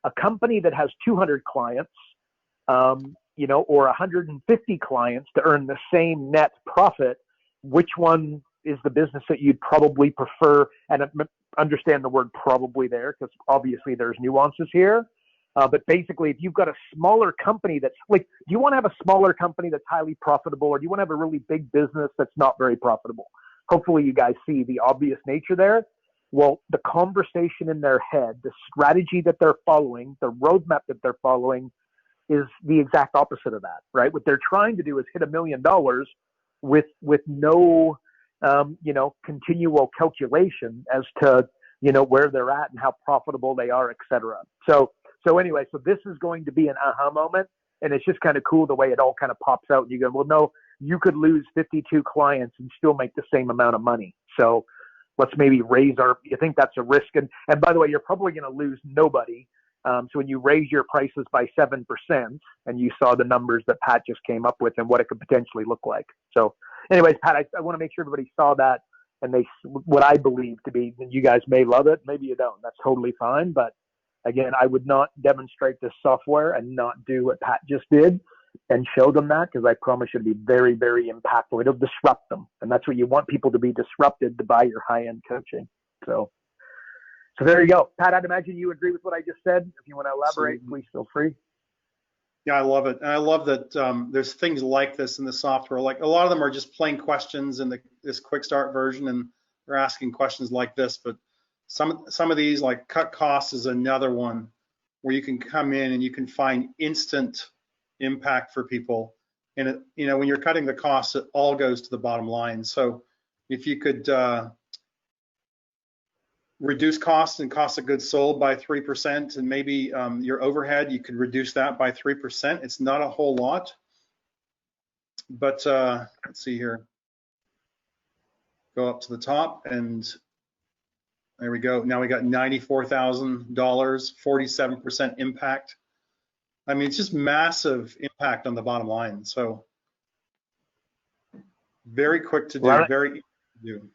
a company that has 200 clients, or 150 clients to earn the same net profit, which one is the business that you'd probably prefer? And understand the word probably there, because obviously there's nuances here. But basically, if you've got a smaller company that's like, do you want to have a smaller company that's highly profitable, or do you want to have a really big business that's not very profitable? Hopefully you guys see the obvious nature there. Well, the conversation in their head, the strategy that they're following, the roadmap that they're following is the exact opposite of that, right? What they're trying to do is hit $1 million with no, continual calculation as to, where they're at and how profitable they are, et cetera. So anyway, so this is going to be an aha moment, and it's just kind of cool the way it all kind of pops out. And you go, well, no, you could lose 52 clients and still make the same amount of money. So let's maybe you think that's a risk. And by the way, you're probably going to lose nobody. So when you raise your prices by 7%, and you saw the numbers that Pat just came up with and what it could potentially look like. So anyways, Pat, I want to make sure everybody saw that, and what I believe to be, and you guys may love it, maybe you don't. That's totally fine. But again, I would not demonstrate this software and not do what Pat just did and show them that, because I promise you it'll be very, very impactful. It'll disrupt them. And that's what you want people to be disrupted to buy your high-end coaching. So there you go. Pat, I'd imagine you agree with what I just said. If you want to elaborate, please feel free. Yeah, I love it. And I love that there's things like this in the software. Like, a lot of them are just plain questions in this quick start version, and they're asking questions like this. But some of these, like cut costs, is another one where you can come in and you can find instant impact for people. And when you're cutting the costs, it all goes to the bottom line. So if you could reduce costs and cost of goods sold by 3%, and maybe your overhead, you could reduce that by 3%. It's not a whole lot, but let's see here. Go up to the top, and there we go. Now we got $94,000, 47% impact. I mean, it's just massive impact on the bottom line. So very quick to do, very easy to do.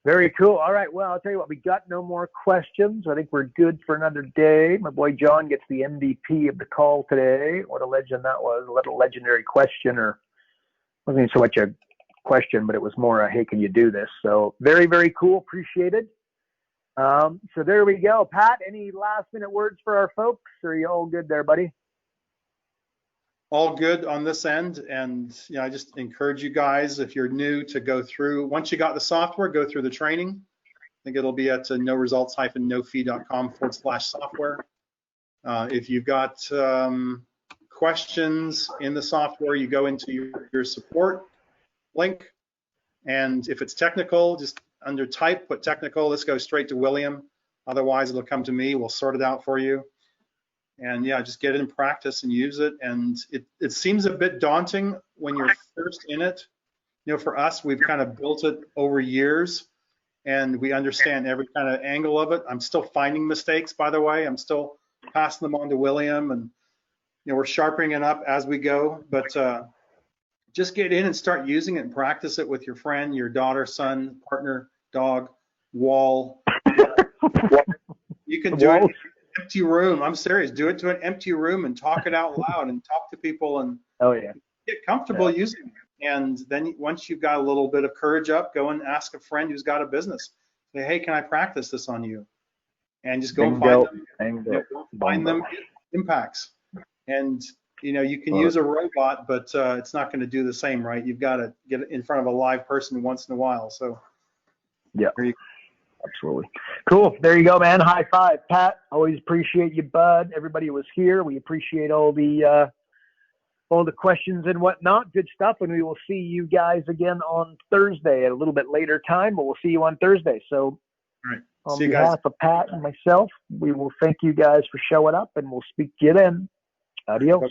Very cool. All right. Well, I'll tell you what, we got no more questions. I think we're good for another day. My boy John gets the MVP of the call today. What a legend that was. A little legendary question, or wasn't even so much a question, but it was more a, hey, can you do this? So very, very cool. Appreciated. So there we go. Pat, any last minute words for our folks? Or are you all good there, buddy? All good on this end. And I just encourage you guys, if you're new, to go through, once you got the software, go through the training. I think it'll be at noresults-nofee.com/software. If you've got questions in the software, you go into your support link. And if it's technical, just under type, put technical. Let's go straight to William. Otherwise, it'll come to me. We'll sort it out for you. And yeah, just get it in practice and use it. And it seems a bit daunting when you're first in it. For us, we've kind of built it over years, and we understand every kind of angle of it. I'm still finding mistakes, by the way. I'm still passing them on to William, and we're sharpening it up as we go. But just get in and start using it and practice it with your friend, your daughter, son, partner, dog, wall. You can do it in an empty room. I'm serious. Do it to an empty room and talk it out loud and talk to people and get comfortable using it. And then once you've got a little bit of courage up, go and ask a friend who's got a business. Say, hey, can I practice this on you? And just go and find them impacts. And you can use a robot, but it's not going to do the same, right? You've got to get in front of a live person once in a while. So yeah, absolutely. Cool. There you go, man. High five, Pat. Always appreciate you, bud. Everybody who was here. We appreciate all the questions and whatnot. Good stuff. And we will see you guys again on Thursday at a little bit later time, but we'll see you on Thursday. So on behalf of Pat and myself, we will thank you guys for showing up, and we'll speak to you then. Adios.